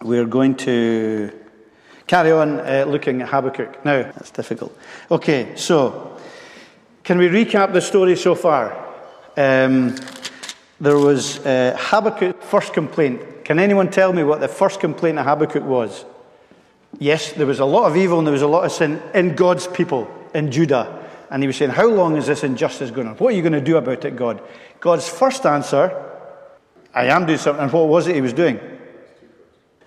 we're going to carry on looking at Habakkuk. Now, that's difficult. Okay, so can we recap the story so far? There was Habakkuk's first complaint. Can anyone tell me what the first complaint of Habakkuk was? Yes, there was a lot of evil and there was a lot of sin in God's people, in Judah. And he was saying, how long is this injustice going on? What are you going to do about it, God? God's first answer, I am doing something. And what was it he was doing?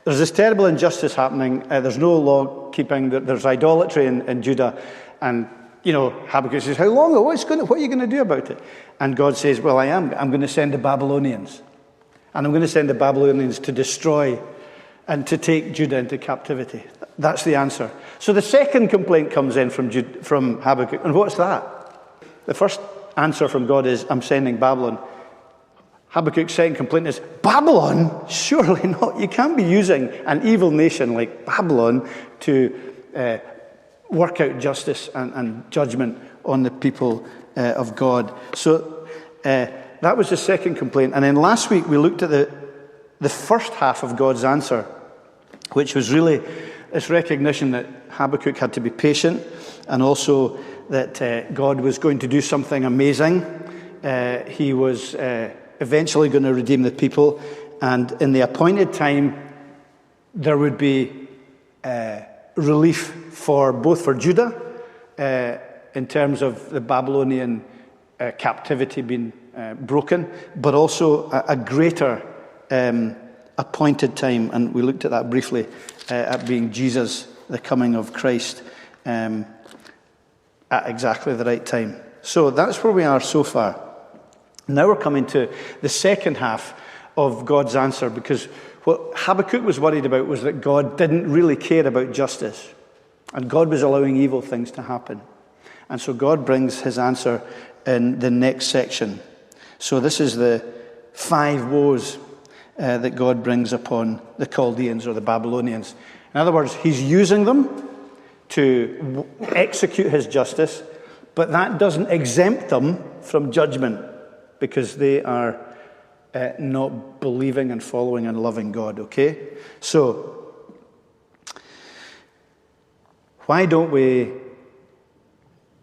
There's this terrible injustice happening. There's no law keeping. There's idolatry in Judah. And, Habakkuk says, how long? What are you going to do about it? And God says, well, I'm going to send the Babylonians. And I'm going to send the Babylonians to destroy and to take Judah into captivity. That's the answer. So the second complaint comes in from Habakkuk. And what's that? The first answer from God is, I'm sending Babylon. Habakkuk's second complaint is, Babylon? Surely not. You can't be using an evil nation like Babylon to work out justice and judgment on the people of God. So that was the second complaint. And then last week we looked at the first half of God's answer, which was really this recognition that Habakkuk had to be patient, and also that God was going to do something amazing. He was eventually going to redeem the people, and in the appointed time there would be relief for Judah in terms of the Babylonian captivity being broken, but also a greater appointed time, and we looked at that briefly, at being Jesus, the coming of Christ, at exactly the right time. So that's where we are so far. Now we're coming to the second half of God's answer, because what Habakkuk was worried about was that God didn't really care about justice, and God was allowing evil things to happen. And so God brings his answer in the next section. So this is the 5 woes that God brings upon the Chaldeans or the Babylonians. In other words, he's using them to execute his justice, but that doesn't exempt them from judgment, because they are not believing and following and loving God, okay? So, why don't we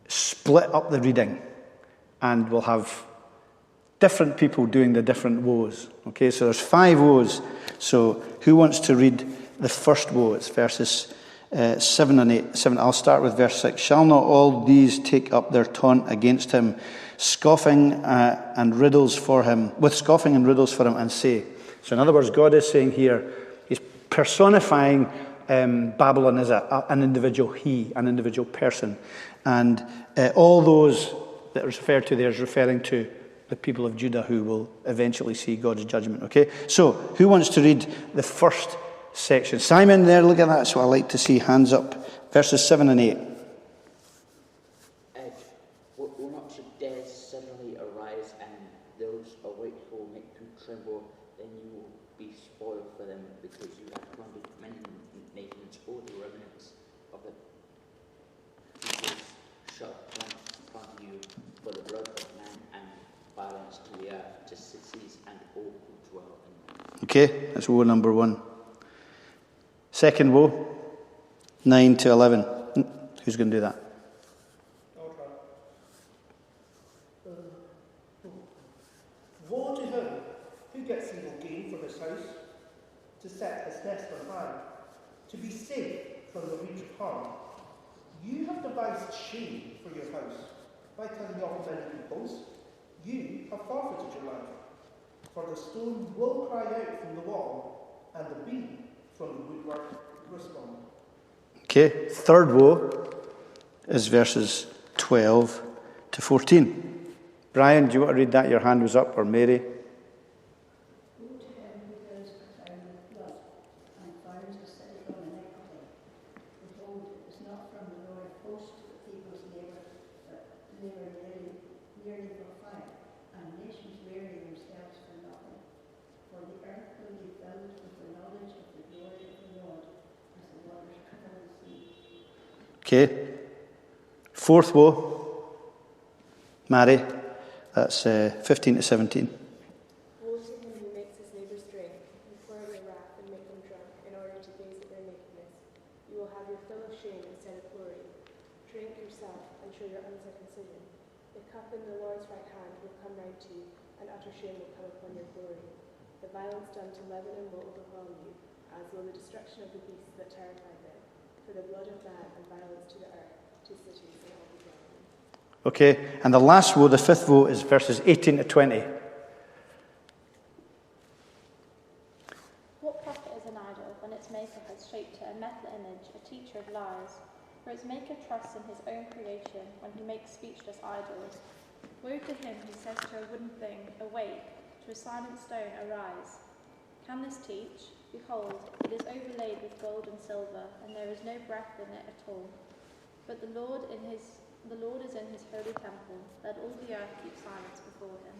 split up the reading, and we'll have different people doing the different woes. Okay, so there's 5 woes. So who wants to read the first woe? It's verses 7 and 8. 7. I'll start with verse 6. Shall not all these take up their taunt against him, scoffing and riddles for him, with scoffing and riddles for him, and say. So in other words, God is saying here, he's personifying Babylon as an individual an individual person. And all those that are referred to there is referring to the people of Judah who will eventually see God's judgment. Okay, so who wants to read the first section? Simon, there, look at that. So I like to see hands up. Verses 7 and 8. Will not your days suddenly arise, and those awake will make them tremble? Then you will be spoiled for them, because you have plundered many nations. All the remnants of the peoples shall plant you for the blood of man and violence to the earth, to cities and all who dwell in them. Okay, that's woe number 1. Second woe, 9 to 11. Who's going to do that? Woe to him who gets evil gain for his house, to set his nest on high, to be safe from the reach of harm. You have devised shame for your house by telling off many peoples. You have forfeited your life, for the stone will cry out from the wall, and the beam from the woodwork respond. Okay, third woe is verses 12 to 14. Brian, do you want to read that? Your hand was up, or Mary? Woe to him who does a crime with blood, and finds a city on iniquity. Behold, it is not from the Lord of hosts that peoples labor nearly for fire, and nations weary themselves for nothing. For the earth will be filled with the knowledge of the glory of the Lord, as the waters cover the sea. Okay. Fourth woe, Mary. That's 15 to 17. Woe to him who makes his neighbors drink, and pour out their wrath and make them drunk, in order mighty things of their nakedness. You will have your fill of shame instead of glory. Drink yourself and show your uncircumcision. The cup in the Lord's right hand will come round to you, and utter shame will come upon your glory. The violence done to Lebanon will overwhelm you, as will the destruction of the beasts that terrified them. For the blood of man and violence to the earth, to cities and all the dwelling. Okay, and the last woe, the fifth woe, is verses 18 to 20. What profit is an idol when its maker has shaped it a metal image, a teacher of lies? For its maker trusts in his own creation when he makes speechless idols. Woe to him who says to a wooden thing, awake, to a silent stone, arise. Can this teach? Behold, it is overlaid with gold and silver, and there is no breath in it at all. But the Lord is in his holy temple. Let all the earth keep silence before him.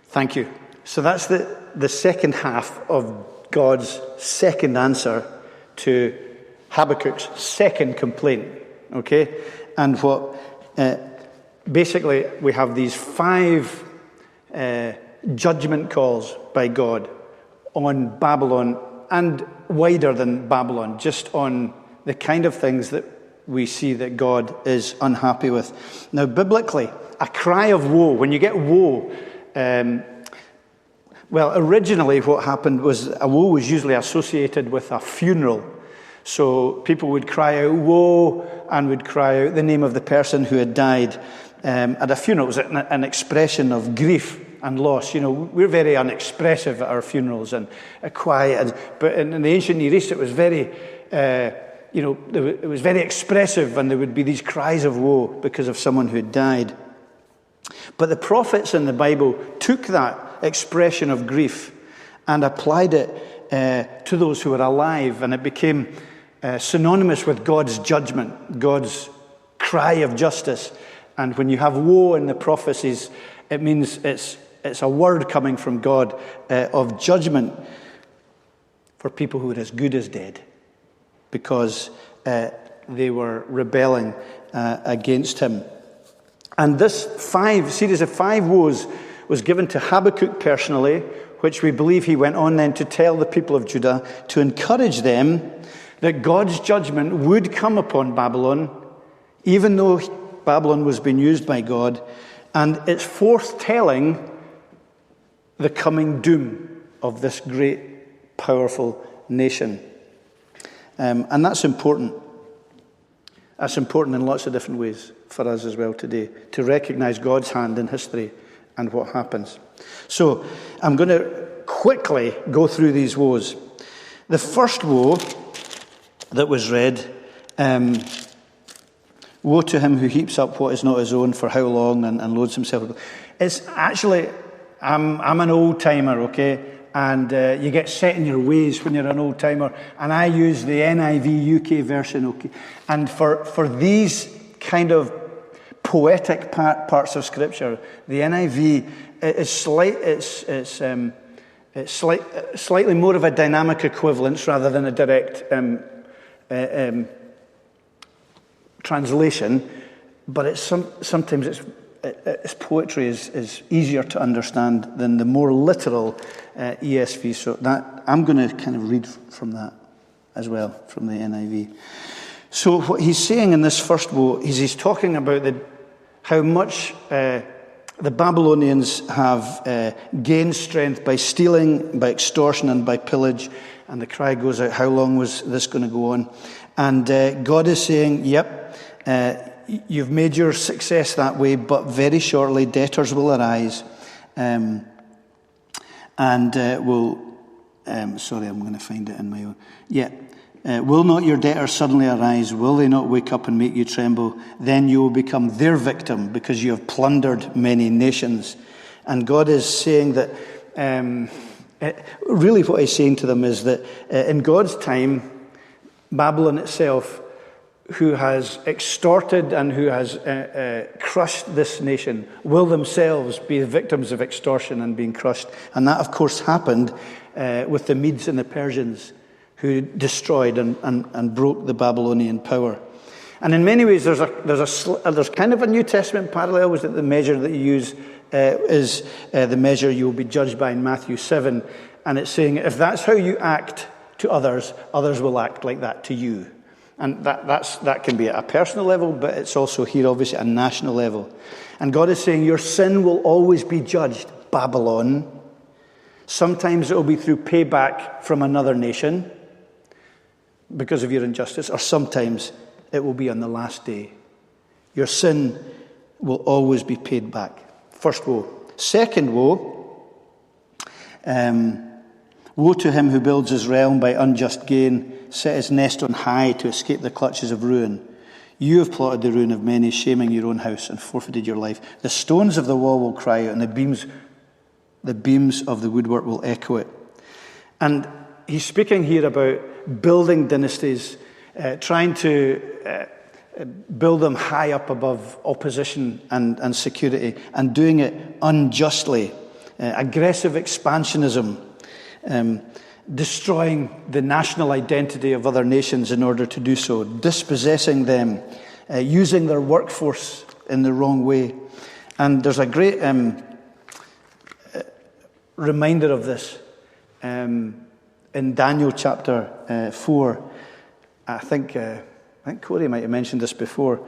Thank you. So that's the second half of God's second answer to Habakkuk's second complaint. Okay? And what basically we have these 5 judgment calls by God on Babylon, and wider than Babylon, just on the kind of things that we see that God is unhappy with. Now, biblically, a cry of woe, when you get woe, originally what happened was a woe was usually associated with a funeral. So people would cry out woe and would cry out the name of the person who had died at a funeral. It was an expression of grief and loss. You know, we're very unexpressive at our funerals and quiet. But in the ancient Near East, it was very, it was very expressive, and there would be these cries of woe because of someone who had died. But the prophets in the Bible took that expression of grief and applied it to those who were alive, and it became synonymous with God's judgment, God's cry of justice. And when you have woe in the prophecies, it means it's a word coming from God of judgment for people who are as good as dead, because they were rebelling against him. And this series of 5 woes was given to Habakkuk personally, which we believe he went on then to tell the people of Judah, to encourage them that God's judgment would come upon Babylon, even though Babylon was being used by God, and it's foretelling the coming doom of this great, powerful nation. And that's important. That's important in lots of different ways for us as well today, to recognize God's hand in history and what happens. So I'm going to quickly go through these woes. The first woe that was read, woe to him who heaps up what is not his own, for how long, and loads himself. It's actually, I'm an old-timer, okay? And you get set in your ways when you're an old-timer. And I use the NIV UK version, okay? And for these kind of poetic parts of Scripture, the NIV is slightly more of a dynamic equivalence rather than a direct translation. But it's sometimes its poetry is easier to understand than the more literal ESV. So that I'm going to kind of read from that as well, from the NIV. So what he's saying in this first woe is he's talking about how much the Babylonians have gained strength by stealing, by extortion, and by pillage. And the cry goes out, how long was this going to go on? And God is saying, yep, you've made your success that way, but very shortly debtors will arise sorry, I'm going to find it in my own. Yeah. Will not your debtors suddenly arise? Will they not wake up and make you tremble? Then you will become their victim, because you have plundered many nations. And God is saying that, really what he's saying to them is that in God's time, Babylon itself, who has extorted and who has crushed this nation, will themselves be the victims of extortion and being crushed. And that, of course, happened with the Medes and the Persians, who destroyed and broke the Babylonian power. And in many ways, there's kind of a New Testament parallel, was that the measure that you use is the measure you will be judged by in Matthew 7. And it's saying, if that's how you act to others, others will act like that to you. And that can be at a personal level, but it's also here, obviously, at a national level. And God is saying, your sin will always be judged, Babylon. Sometimes it will be through payback from another nation because of your injustice, or sometimes it will be on the last day. Your sin will always be paid back. First woe. Second woe, woe to him who builds his realm by unjust gain, set his nest on high to escape the clutches of ruin. You have plotted the ruin of many, shaming your own house, and forfeited your life. The stones of the wall will cry out, and the beams of the woodwork will echo it. And he's speaking here about building dynasties, trying to build them high up above opposition and security, and doing it unjustly. Aggressive expansionism, destroying the national identity of other nations in order to do so, dispossessing them, using their workforce in the wrong way. And there's a great reminder of this in Daniel chapter 4. I think Corey might have mentioned this before.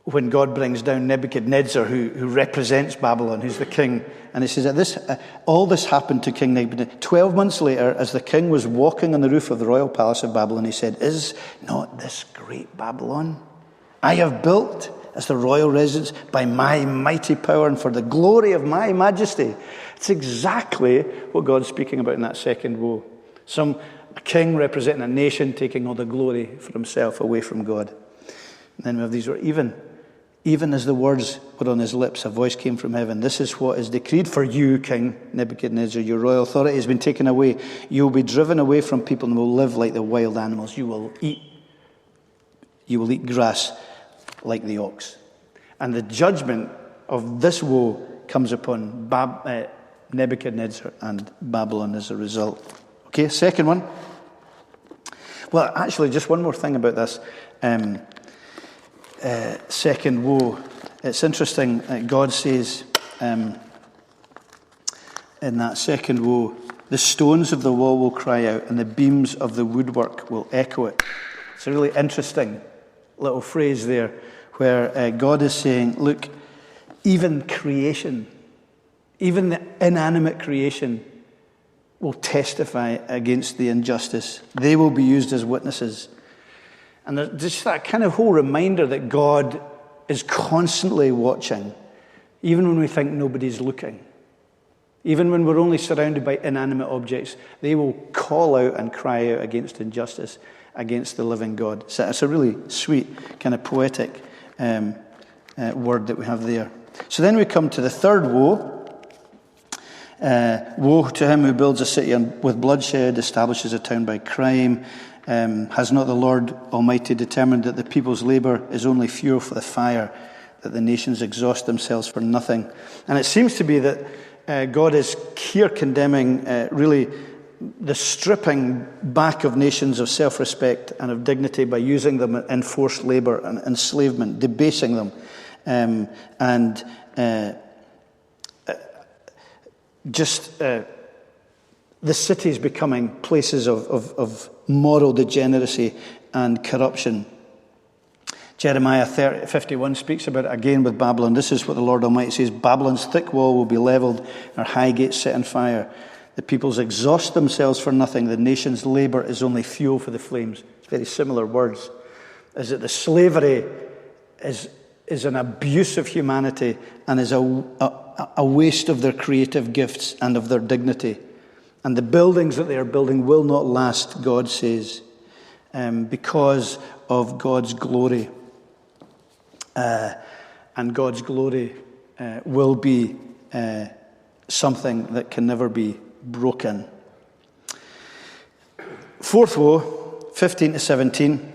When God brings down Nebuchadnezzar, who represents Babylon, who's the king, and he says that all this happened to King Nebuchadnezzar. 12 months later, as the king was walking on the roof of the royal palace of Babylon, he said, "Is not this great Babylon I have built as the royal residence by my mighty power and for the glory of my majesty?" It's exactly what God's speaking about in that second woe. A king representing a nation taking all the glory for himself away from God. And then we have these words, even as the words were on his lips, a voice came from heaven. This is what is decreed for you, King Nebuchadnezzar. Your royal authority has been taken away. You will be driven away from people and will live like the wild animals. You will eat grass like the ox. And the judgment of this woe comes upon Nebuchadnezzar and Babylon as a result. Okay, second one. Well, actually, just one more thing about this. Second woe. It's interesting that God says in that second woe, the stones of the wall will cry out and the beams of the woodwork will echo it. It's a really interesting little phrase there where God is saying, look, even creation, even the inanimate creation will testify against the injustice. They will be used as witnesses. And there's just that kind of whole reminder that God is constantly watching, even when we think nobody's looking. Even when we're only surrounded by inanimate objects, they will call out and cry out against injustice, against the living God. So it's a really sweet, kind of poetic word that we have there. So then we come to the third woe. Woe to him who builds a city with bloodshed, establishes a town by crime. Has not the Lord Almighty determined that the people's labour is only fuel for the fire, that the nations exhaust themselves for nothing? And it seems to be that God is here condemning really the stripping back of nations of self-respect and of dignity by using them in forced labour and enslavement, debasing them, and the cities becoming places of moral degeneracy and corruption. Jeremiah 51 speaks about it again with Babylon. This is what the Lord Almighty says: Babylon's thick wall will be levelled, her high gates set on fire. The peoples exhaust themselves for nothing. The nation's labour is only fuel for the flames. It's very similar words. Is that the slavery is an abuse of humanity and is a waste of their creative gifts and of their dignity. And the buildings that they are building will not last, God says, because of God's glory. And God's glory will be something that can never be broken. Fourth woe, 15 to 17.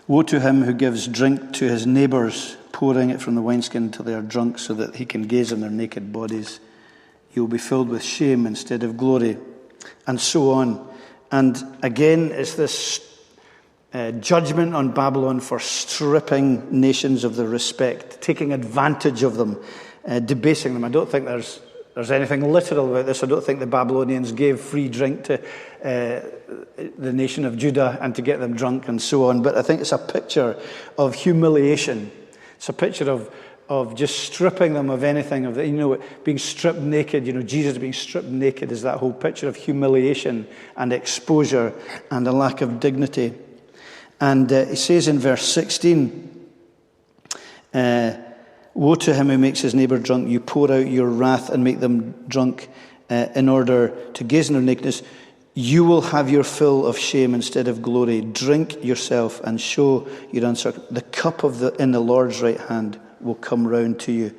Woe to him who gives drink to his neighbours, pouring it from the wineskin until they are drunk, so that he can gaze on their naked bodies. He will be filled with shame instead of glory, and so on. And again, it's this judgment on Babylon for stripping nations of their respect, taking advantage of them, debasing them. I don't think there's there's anything literal about this. I don't think the Babylonians gave free drink to the nation of Judah and to get them drunk and so on. But I think it's a picture of humiliation. It's a picture of just stripping them of anything, being stripped naked. Jesus being stripped naked is that whole picture of humiliation and exposure and a lack of dignity. And he says in verse 16, woe to him who makes his neighbour drunk. You pour out your wrath and make them drunk in order to gaze on their nakedness. You will have your fill of shame instead of glory. Drink yourself and show your uncircumcision. The cup in the Lord's right hand will come round to you.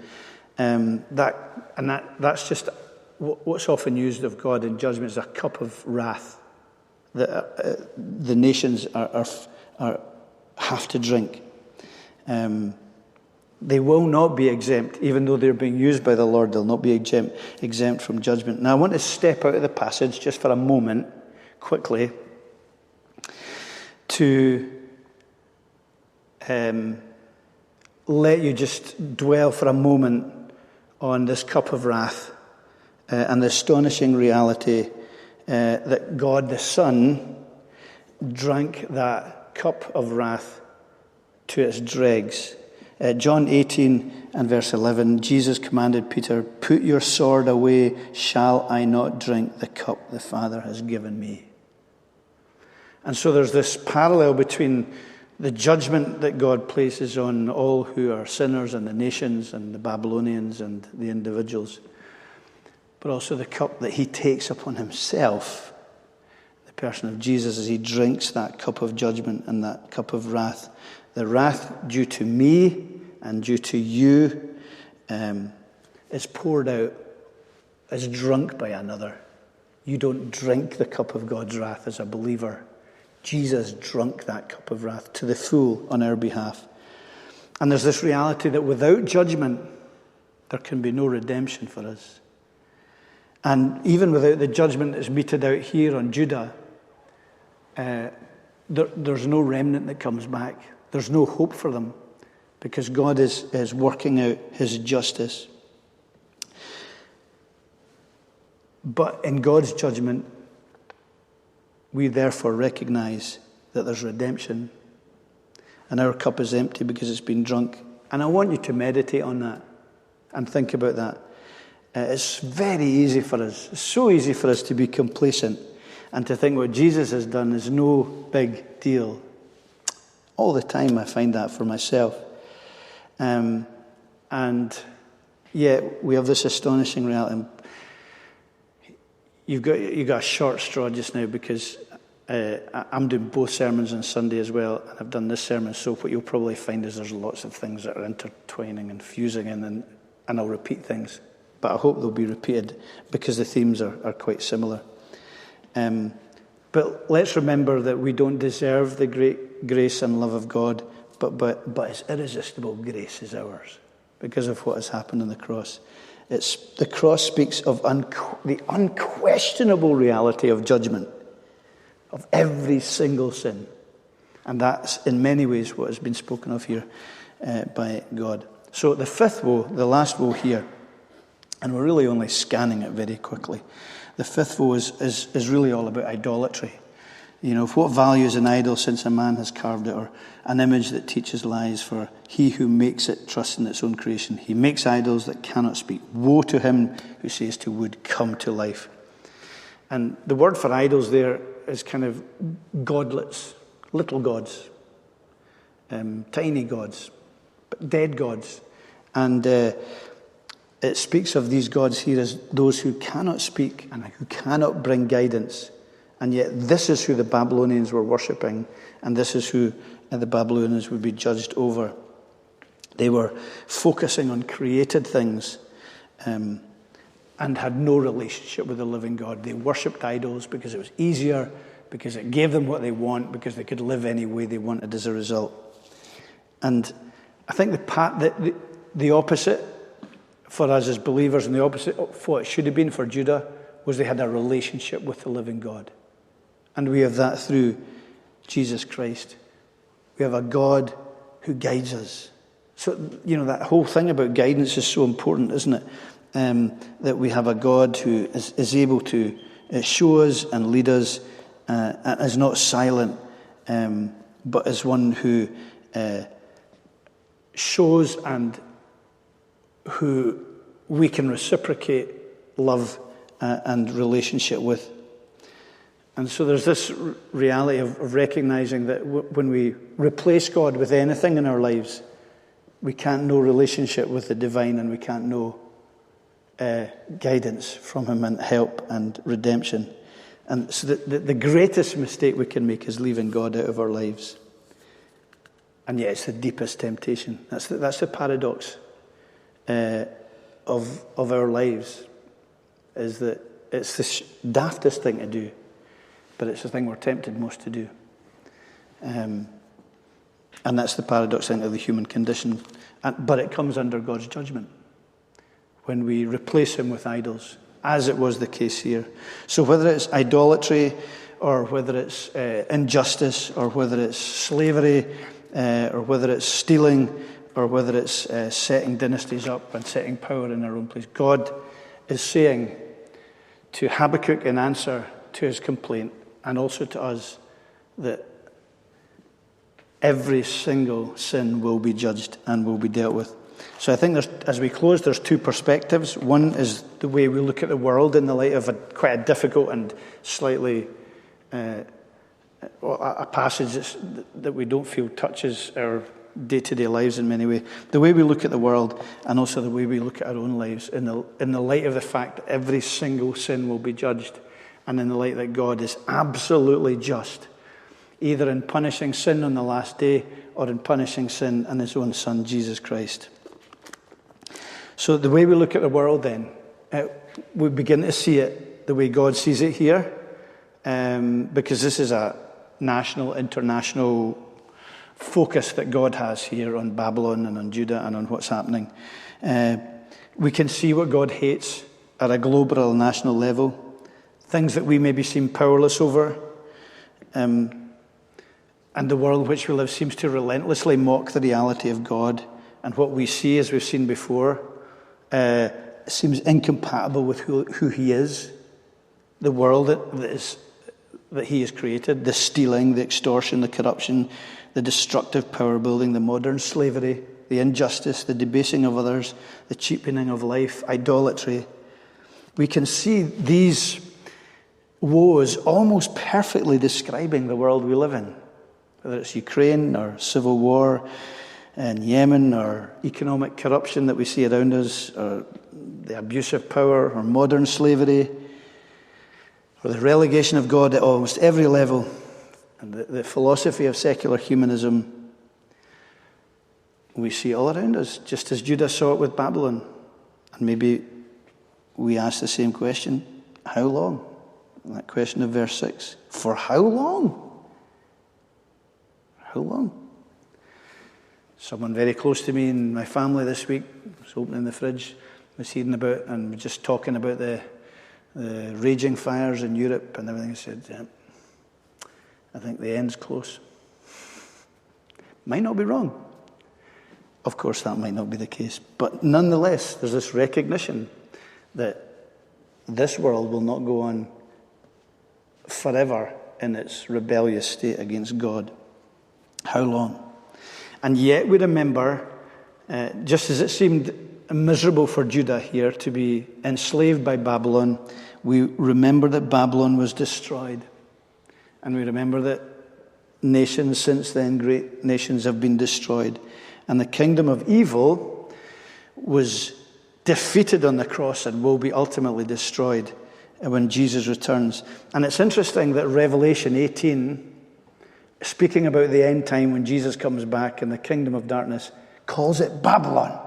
That's just what's often used of God in judgment is a cup of wrath that the nations have to drink. They will not be exempt, even though they're being used by the Lord. They'll not be exempt from judgment. Now, I want to step out of the passage just for a moment, quickly, to let you just dwell for a moment on this cup of wrath and the astonishing reality that God the Son drank that cup of wrath to its dregs. John 18 and verse 11, Jesus commanded Peter, put your sword away, shall I not drink the cup the Father has given me? And so there's this parallel between the judgment that God places on all who are sinners and the nations and the Babylonians and the individuals, but also the cup that he takes upon himself, the person of Jesus, as he drinks that cup of judgment and that cup of wrath. The wrath due to me and due to you is poured out, is drunk by another. You don't drink the cup of God's wrath as a believer. Jesus drunk that cup of wrath to the full on our behalf. And there's this reality that without judgment, there can be no redemption for us. And even without the judgment that's meted out here on Judah, there's no remnant that comes back. There's no hope for them because God is working out his justice. But in God's judgment, we therefore recognize that there's redemption and our cup is empty because it's been drunk. And I want you to meditate on that and think about that. It's very easy for us, it's so easy for us to be complacent and to think what Jesus has done is no big deal. All the time I find that for myself. And yet we have this astonishing reality. You've got a short straw just now because I'm doing both sermons on Sunday as well, and I've done this sermon, so what you'll probably find is there's lots of things that are intertwining and fusing in, and I'll repeat things. But I hope they'll be repeated because the themes are quite similar. But let's remember that we don't deserve the great grace and love of God, but his irresistible grace is ours because of what has happened on the cross. The cross speaks of the unquestionable reality of judgment, of every single sin. And that's in many ways what has been spoken of here by God. So the fifth woe, the last woe here, and we're really only scanning it very quickly. The fifth woe is really all about idolatry. Of what value is an idol since a man has carved it, or an image that teaches lies? For he who makes it trusts in its own creation. He makes idols that cannot speak. Woe to him who says to wood, come to life. And the word for idols there is kind of godlets, little gods, tiny gods, but dead gods. And it speaks of these gods here as those who cannot speak and who cannot bring guidance. And yet this is who the Babylonians were worshipping, and this is who the Babylonians would be judged over. They were focusing on created things and had no relationship with the living God. They worshipped idols because it was easier, because it gave them what they want, because they could live any way they wanted as a result. And I think the opposite for us as believers, and the opposite of what it should have been for Judah, was they had a relationship with the living God. And we have that through Jesus Christ. We have a God who guides us. So, that whole thing about guidance is so important, isn't it? that we have a God who is able to show us and lead us, and is not silent, but is one who shows and who we can reciprocate love and relationship with. And so there's this reality of recognizing that when we replace God with anything in our lives, we can't know relationship with the divine, and we can't know guidance from him and help and redemption. And so the greatest mistake we can make is leaving God out of our lives. And yet it's the deepest temptation. That's the paradox of our lives, is that it's the daftest thing to do, but it's the thing we're tempted most to do. And that's the paradox of the human condition. But it comes under God's judgment when we replace him with idols, as it was the case here. So whether it's idolatry, or whether it's injustice, or whether it's slavery, or whether it's stealing, or whether it's setting dynasties up and setting power in their own place, God is saying to Habakkuk in answer to his complaint, and also to us, that every single sin will be judged and will be dealt with. So I think as we close, there's two perspectives. One is the way we look at the world in the light of quite a difficult and slightly a passage that we don't feel touches our day-to-day lives in many ways. The way we look at the world, and also the way we look at our own lives in the light of the fact that every single sin will be judged, and in the light that God is absolutely just, either in punishing sin on the last day or in punishing sin in his own Son, Jesus Christ. So the way we look at the world then, we begin to see it the way God sees it here, because this is a national, international focus that God has here on Babylon and on Judah and on what's happening. We can see what God hates at a global or national level, things that we maybe seem powerless over, and the world in which we live seems to relentlessly mock the reality of God, and what we see, as we've seen before, seems incompatible with who he is, the world that he has created, the stealing, the extortion, the corruption, the destructive power building, the modern slavery, the injustice, the debasing of others, the cheapening of life, idolatry. We can see these woes almost perfectly describing the world we live in, whether it's Ukraine or civil war in Yemen, or economic corruption that we see around us, or the abuse of power, or modern slavery, or the relegation of God at almost every level, and the philosophy of secular humanism. We see all around us, just as Judah saw it with Babylon. And maybe we ask the same question: how long? And that question of verse 6. For how long? How long? Someone very close to me in my family this week was opening the fridge, was hearing about, and was just talking about the raging fires in Europe and everything. I said, yeah, I think the end's close. Might not be wrong. Of course, that might not be the case. But nonetheless, there's this recognition that this world will not go on forever in its rebellious state against God. How long? And yet we remember, just as it seemed miserable for Judah here to be enslaved by Babylon, we remember that Babylon was destroyed. And we remember that nations since then, great nations, have been destroyed. And the kingdom of evil was defeated on the cross and will be ultimately destroyed when Jesus returns. And it's interesting that Revelation 18, speaking about the end time when Jesus comes back and the kingdom of darkness, calls it Babylon.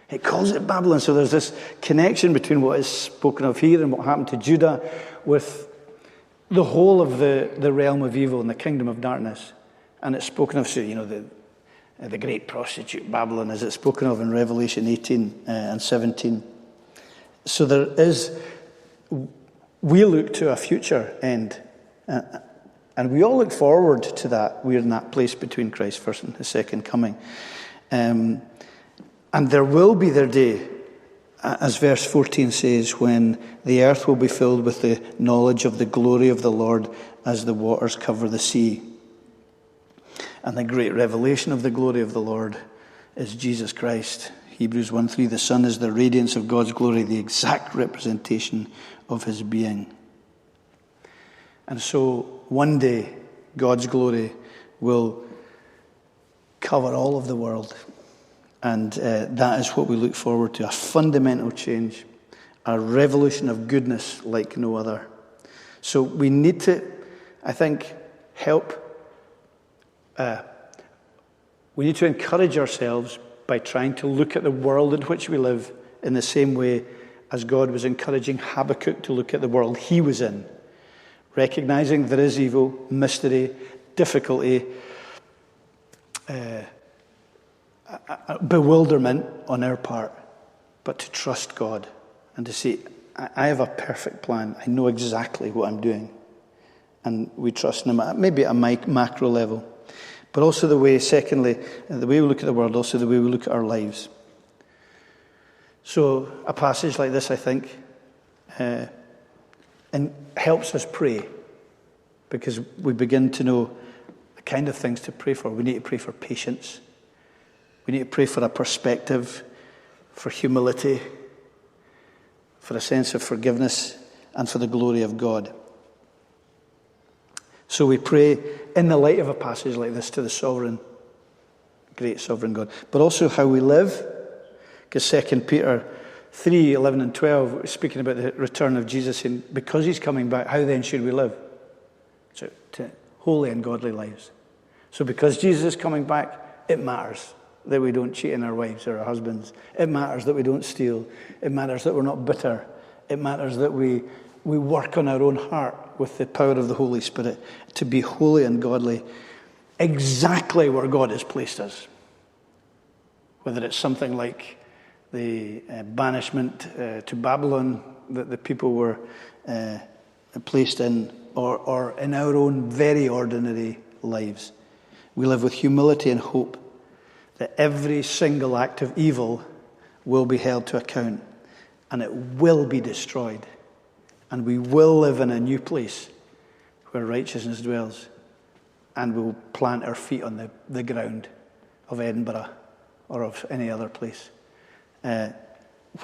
It calls it Babylon. So there's this connection between what is spoken of here and what happened to Judah with the whole of the realm of evil and the kingdom of darkness. And it's spoken of, so, the great prostitute Babylon, as it's spoken of in Revelation 18 and 17. So there is, we look to a future end. And we all look forward to that. We're in that place between Christ's first and his second coming. And there will be their day, as verse 14 says, when the earth will be filled with the knowledge of the glory of the Lord as the waters cover the sea. And the great revelation of the glory of the Lord is Jesus Christ. Hebrews 1:3, the Son is the radiance of God's glory, the exact representation of his being. And so one day, God's glory will cover all of the world. And that is what we look forward to, a fundamental change, a revolution of goodness like no other. So we need to, I think, we need to encourage ourselves by trying to look at the world in which we live in the same way as God was encouraging Habakkuk to look at the world he was in, recognizing there is evil, mystery, difficulty, bewilderment on our part, but to trust God and to say, I have a perfect plan. I know exactly what I'm doing. And we trust in him, maybe at a macro level. But also the way, secondly, the way we look at the world, also the way we look at our lives. So a passage like this, I think, and helps us pray, because we begin to know the kind of things to pray for. We need to pray for patience. We need to pray for a perspective, for humility, for a sense of forgiveness, and for the glory of God. So we pray in the light of a passage like this to the sovereign, great sovereign God. But also how we live, because 2 Peter 3, 11 and 12, speaking about the return of Jesus, and because he's coming back, how then should we live? So to holy and godly lives. So because Jesus is coming back, it matters that we don't cheat on our wives or our husbands. It matters that we don't steal. It matters that we're not bitter. It matters that we work on our own heart with the power of the Holy Spirit to be holy and godly exactly where God has placed us. Whether it's something like the banishment to Babylon that the people were placed in, or in our own very ordinary lives. We live with humility and hope that every single act of evil will be held to account, and it will be destroyed. And we will live in a new place where righteousness dwells, and we'll plant our feet on the ground of Edinburgh or of any other place where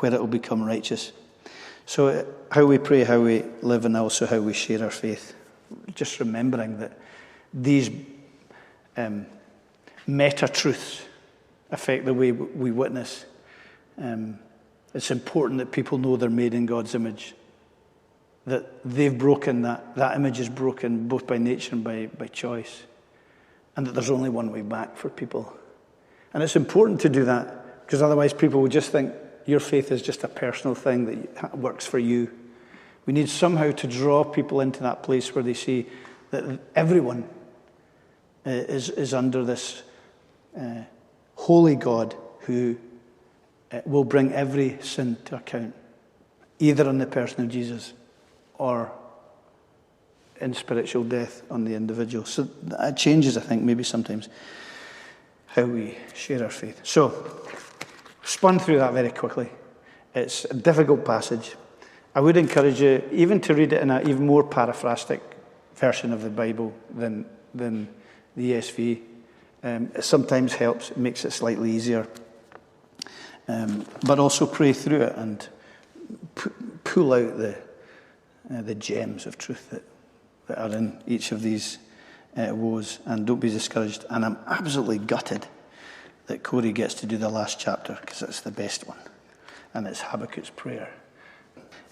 it will become righteous. So how we pray, how we live, and also how we share our faith. Just remembering that these meta-truths affect the way we witness. It's important that people know they're made in God's image, that they've broken that image is broken both by nature and by choice, and that there's only one way back for people. And it's important to do that, because otherwise people will just think your faith is just a personal thing that works for you. We need somehow to draw people into that place where they see that everyone is under this holy God who will bring every sin to account, either on the person of Jesus or in spiritual death on the individual. So that changes, I think, maybe sometimes how we share our faith. So, spun through that very quickly. It's a difficult passage. I would encourage you even to read it in an even more paraphrastic version of the Bible than the ESV. It sometimes helps, it makes it slightly easier. But also pray through it and pull out the gems of truth that are in each of these woes, and don't be discouraged. And I'm absolutely gutted that Corey gets to do the last chapter, because it's the best one, and it's Habakkuk's prayer.